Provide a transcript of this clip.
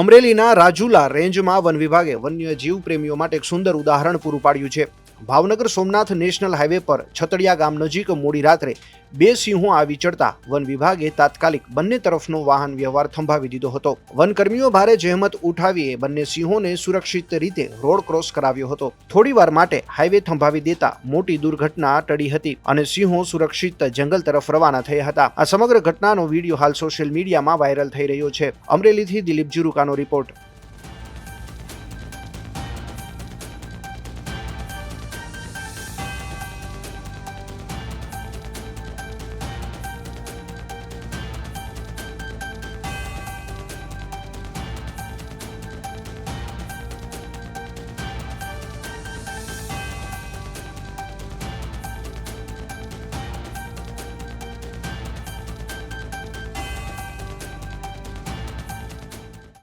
અમરેલીના રાજુલા રેન્જમાં વન વિભાગે વન્યજીવ પ્રેમીઓ માટે એક સુંદર ઉદાહરણ પૂરું પાડ્યું છે. ભાવનગર સોમનાથ નેશનલ હાઈવે પર છતડિયા ગામ નજીક મોડી રાત્રે બે સિંહો આવી ચડતા વન વિભાગે તાત્કાલિક બંને તરફનો વાહન વ્યવહાર થંભાવી દીધો હતો. વનકર્મીઓ ભારે જહેમત ઉઠાવીએ બંને સિંહોને સુરક્ષિત રીતે રોડ ક્રોસ કરાવ્યો હતો. થોડીવાર માટે હાઈવે થંભાવી દેતા મોટી દુર્ઘટના ટળી હતી અને સિંહો સુરક્ષિત જંગલ તરફ રવાના થયા હતા. આ સમગ્ર ઘટનાનો વિડીયો હાલ સોશિયલ મીડિયામાં વાયરલ થઈ રહ્યો છે. અમરેલીથી દિલીપ જુરુકાનો રિપોર્ટ.